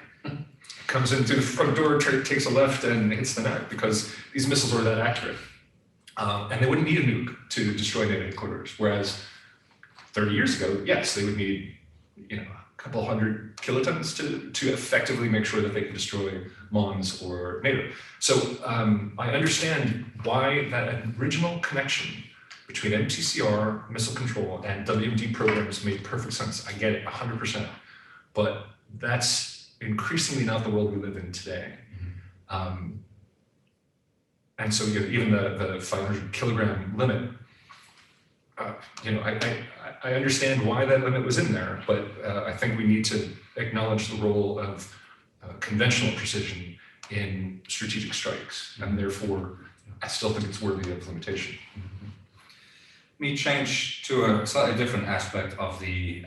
Comes in through the front door, takes a left and hits the NAC, because these missiles are that accurate. And they wouldn't need a nuke to destroy NATO headquarters. Whereas 30 years ago, yes, they would need a couple hundred kilotons to effectively make sure that they can destroy Mons or NATO. So I understand why that original connection between MTCR, missile control, and WMD programs made perfect sense. I get it 100%. But that's increasingly not the world we live in today. And so even the 500 kilogram limit, I understand why that limit was in there, but I think we need to acknowledge the role of conventional precision in strategic strikes, and therefore I still think it's worthy of limitation. Let me change to a slightly different aspect of the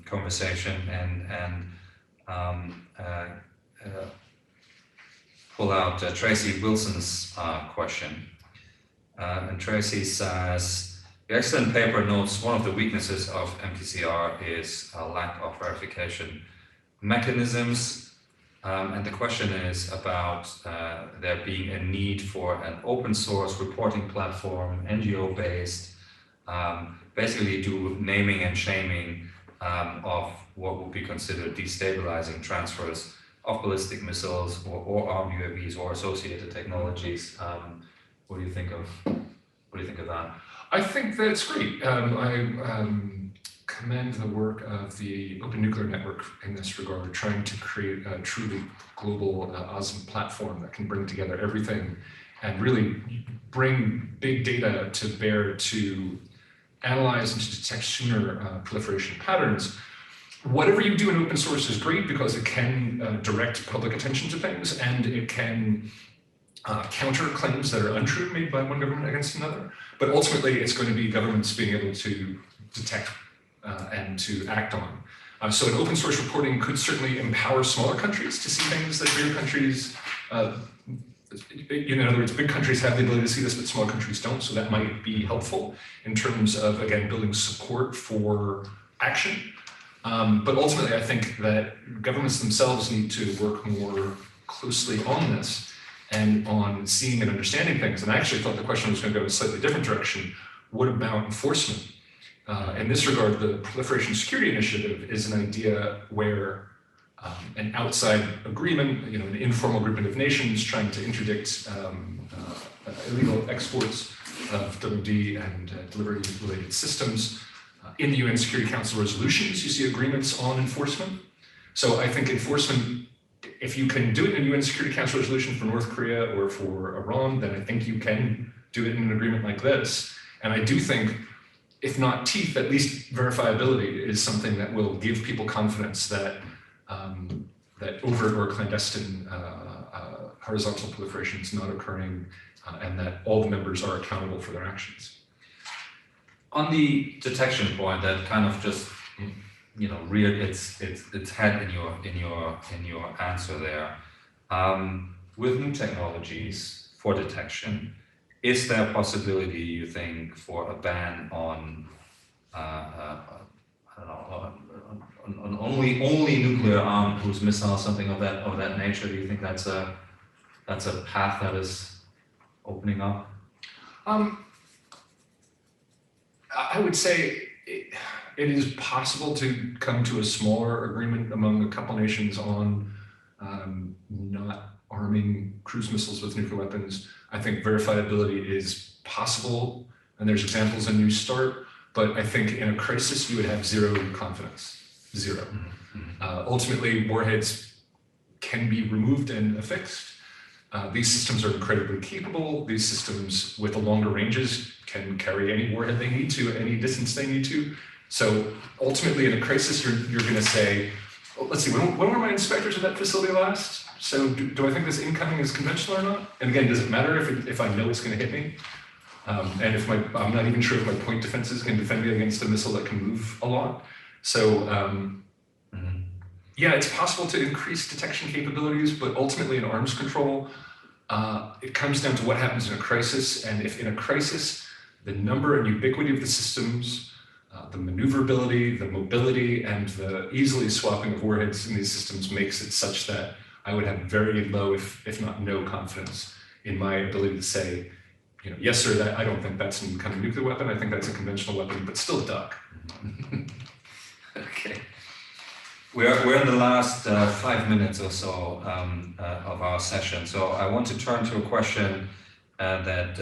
conversation and pull out Tracy Wilson's question. And Tracy says, the excellent paper notes one of the weaknesses of MTCR is a lack of verification mechanisms. And the question is about there being a need for an open source reporting platform, NGO-based, basically do naming and shaming of what would be considered destabilizing transfers of ballistic missiles or armed UAVs or associated technologies. What do you think of that? I think that's great. I commend the work of the Open Nuclear Network in this regard, trying to create a truly global OSM platform that can bring together everything and really bring big data to bear to analyze and to detect sooner proliferation patterns. Whatever you do in open source is great because it can direct public attention to things, and it can counter claims that are untrue made by one government against another. But ultimately, it's going to be governments being able to detect and to act on. So an open source reporting could certainly empower smaller countries to see things that bigger countries, in other words, big countries have the ability to see this, but small countries don't. So that might be helpful in terms of, again, building support for action. But ultimately, I think that governments themselves need to work more closely on this and on seeing and understanding things. And I actually thought the question was going to go in a slightly different direction. What about enforcement? In this regard, the Proliferation Security Initiative is an idea where an outside agreement, an informal grouping of nations trying to interdict illegal exports of WD and delivery-related systems. In the UN Security Council resolutions, you see agreements on enforcement. So I think enforcement, if you can do it in a UN Security Council resolution for North Korea or for Iran, then I think you can do it in an agreement like this. And I do think, if not teeth, at least verifiability is something that will give people confidence that that overt or clandestine horizontal proliferation is not occurring, and that all the members are accountable for their actions. On the detection point, that kind of just reared its head in your answer there. With new technologies for detection, is there a possibility, you think, for a ban on on only nuclear armed cruise missiles, something of that nature? Do you think that's a path that is opening up? I would say it is possible to come to a smaller agreement among a couple nations on not arming cruise missiles with nuclear weapons. I think verifiability is possible, and there's examples in New START, but I think in a crisis you would have zero confidence, zero. Ultimately, warheads can be removed and affixed. These systems are incredibly capable. These systems with the longer ranges can carry any warhead they need to, any distance they need to. So ultimately in a crisis, you're going to say, well, let's see, when were my inspectors at that facility last? So do I think this incoming is conventional or not? And again, does it matter if I know it's going to hit me? And if I'm not even sure if my point defenses can defend me against a missile that can move a lot. So yeah, it's possible to increase detection capabilities, but ultimately in arms control, it comes down to what happens in a crisis. And if in a crisis, the number and ubiquity of the systems, the maneuverability, the mobility, and the easily swapping of warheads in these systems makes it such that I would have very low, if not no, confidence in my ability to say, yes, sir, I don't think that's an incoming nuclear weapon. I think that's a conventional weapon, but still a duck. Okay. We're in the last 5 minutes or so of our session. So I want to turn to a question that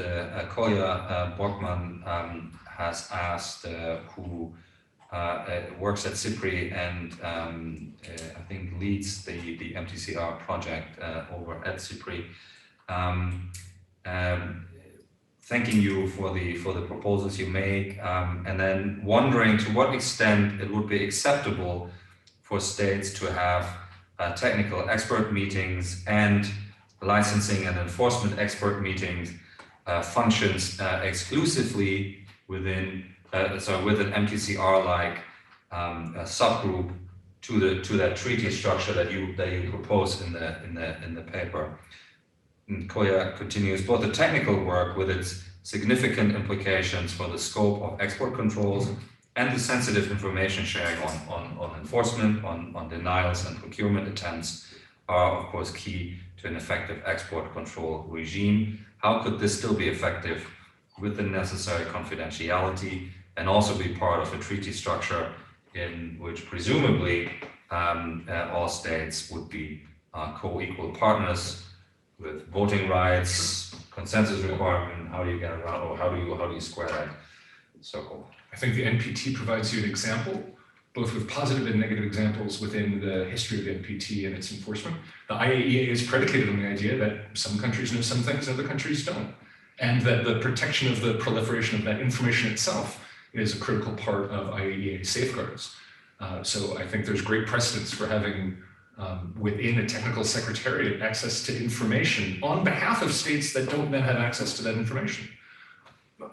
Kolja Borgman has asked, who works at CIPRI and I think leads the MTCR project over at CIPRI. Thanking you for the proposals you make, and then wondering to what extent it would be acceptable for states to have technical expert meetings and licensing and enforcement expert meetings functions exclusively within with an MTCR-like subgroup to that treaty structure that you propose in the paper. And Koya continues, both the technical work with its significant implications for the scope of export controls and the sensitive information sharing on enforcement, on denials and procurement attempts are of course key to an effective export control regime. How could this still be effective with the necessary confidentiality and also be part of a treaty structure in which presumably all states would be co-equal partners with voting rights, consensus requirement? How do you get around, or how do you square that circle? I think the NPT provides you an example, both with positive and negative examples within the history of the NPT and its enforcement. The IAEA is predicated on the idea that some countries know some things, other countries don't, and that the protection of the proliferation of that information itself is a critical part of IAEA safeguards. So I think there's great precedence for having within a technical secretariat access to information on behalf of states that don't then have access to that information.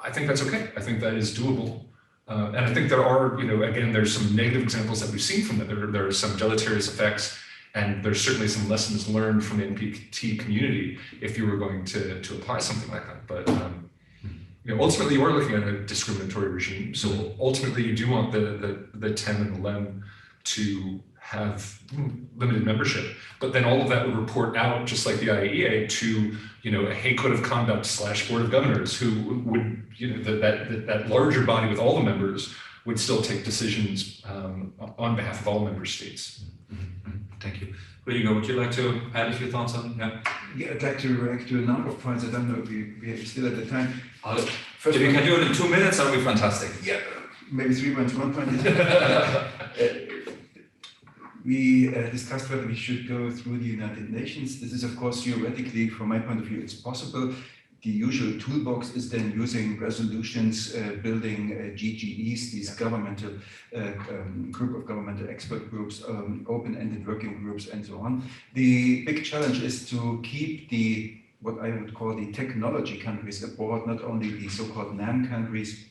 I think that's okay. I think that is doable. And I think there are, again, there's some negative examples that we've seen from that. There are some deleterious effects, and there's certainly some lessons learned from the NPT community if you were going to apply something like that. But ultimately, you are looking at a discriminatory regime. So ultimately, you do want the TEM and the LEM to have limited membership, but then all of that would report out, just like the IAEA, to a Hague Code of Conduct / Board of Governors, who would that larger body with all the members would still take decisions on behalf of all member states. Thank you. Rüdiger, would you like to add a few thoughts on? Yeah, I'd like to react to a number of points. I don't know if we are still at the time. If you can do it in 2 minutes, that would be fantastic. Yeah, maybe 3 points. 1 point is we discussed whether we should go through the United Nations. This is, of course, theoretically, from my point of view, it's possible. The usual toolbox is then using resolutions, building GGEs, these governmental group of governmental expert groups, open-ended working groups, and so on. The big challenge is to keep the, what I would call the technology countries aboard, not only the so-called NAM countries.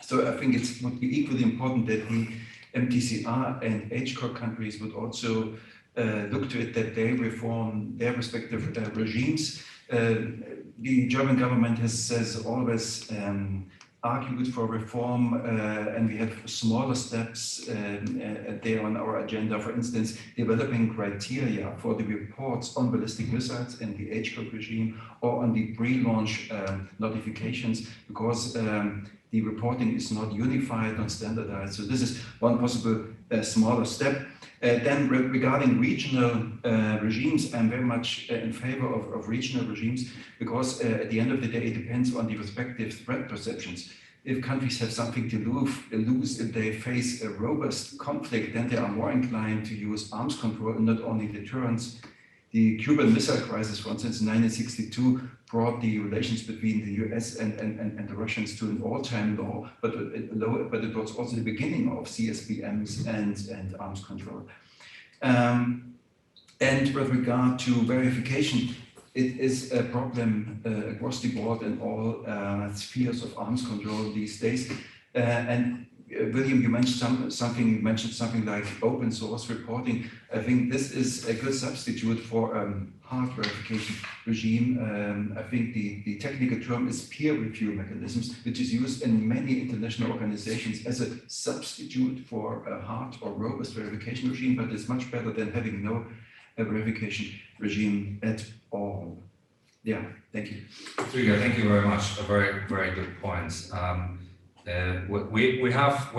So I think it would be equally important that the MTCR and HCoC countries would also look to it that they reform their respective regimes. The German government has always argued for reform, and we have smaller steps there on our agenda. For instance, developing criteria for the reports on ballistic missiles in the HCoC regime, or on the pre-launch notifications, because the reporting is not unified, not standardized. So this is one possible smaller step. Then regarding regional regimes, I'm very much in favor of regional regimes, because at the end of the day, it depends on the respective threat perceptions. If countries have something to lose, if they face a robust conflict, then they are more inclined to use arms control and not only deterrence. The Cuban Missile Crisis, for instance, in 1962, brought the relations between the US and the Russians to an all-time low, but it was also the beginning of CSBMs and arms control. And with regard to verification, it is a problem across the board in all spheres of arms control these days. And William, you mentioned something like open source reporting. I think this is a good substitute for hard verification regime. I think the technical term is peer review mechanisms, which is used in many international organizations as a substitute for a hard or robust verification regime, but it's much better than having no verification regime at all. Yeah, thank you. Thank you very much. Very, very good points. We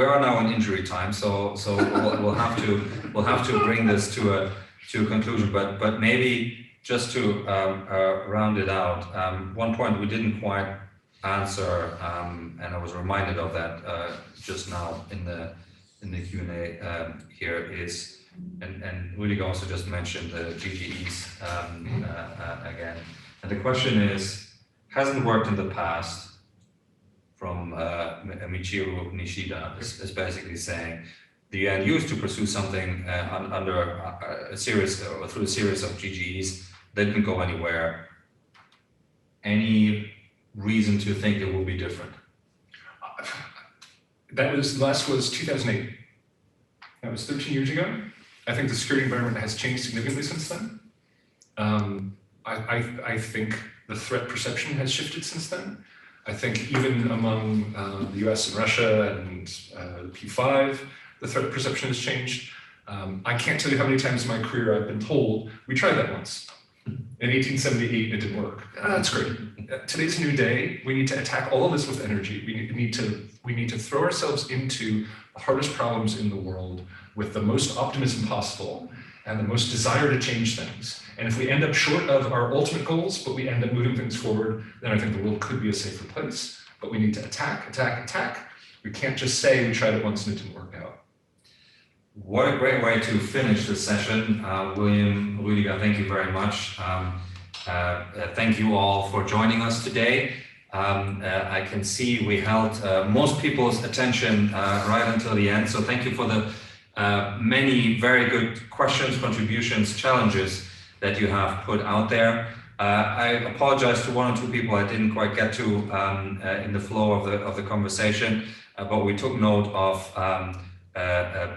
are now in injury time, so we'll have to bring this to a conclusion. But maybe just to round it out, one point we didn't quite answer, and I was reminded of that just now in in the Q&A here is, and Rüdiger also just mentioned the GGEs again. And the question is, hasn't worked in the past, from Michiru Nishida, is basically saying the UN used to pursue something under a series or through a series of GGEs, they didn't go anywhere. Any reason to think it will be different? Last was 2008. That was 13 years ago. I think the security environment has changed significantly since then. I think the threat perception has shifted since then. I think even among the US and Russia and the P5, the threat perception has changed. I can't tell you how many times in my career I've been told, we tried that once. In 1878, it didn't work. That's great. Today's a new day. We need to attack all of this with energy. We need to throw ourselves into the hardest problems in the world with the most optimism possible and the most desire to change things. And if we end up short of our ultimate goals, but we end up moving things forward, then I think the world could be a safer place. But we need to attack, attack, attack. We can't just say we tried it once and it didn't work out. What a great way to finish this session. William, Rüdiger, thank you very much. Thank you all for joining us today. I can see we held most people's attention right until the end. So thank you for the many very good questions, contributions, challenges that you have put out there. I apologize to one or two people I didn't quite get to in the flow of the conversation, but we took note of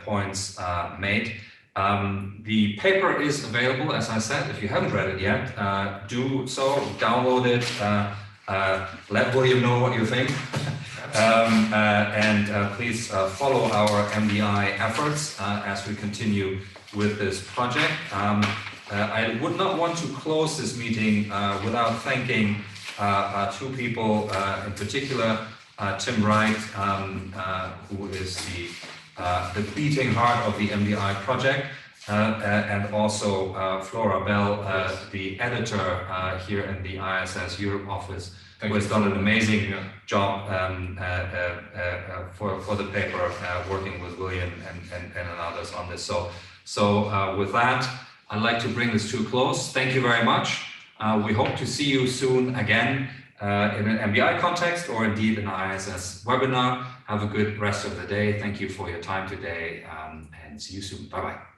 points made. The paper is available, as I said. If you haven't read it yet, do so, download it, let William know what you think, and please follow our MDI efforts as we continue with this project. I would not want to close this meeting without thanking two people in particular, Tim Wright, who is the beating heart of the MDI project, and also Flora Bell, the editor here in the ISS Europe office, who has done an amazing job for the paper, working with William and others on this. So with that, I'd like to bring this to a close. Thank you very much. We hope to see you soon again in an MBI context, or indeed an ISS webinar. Have a good rest of the day. Thank you for your time today, and see you soon. Bye-bye.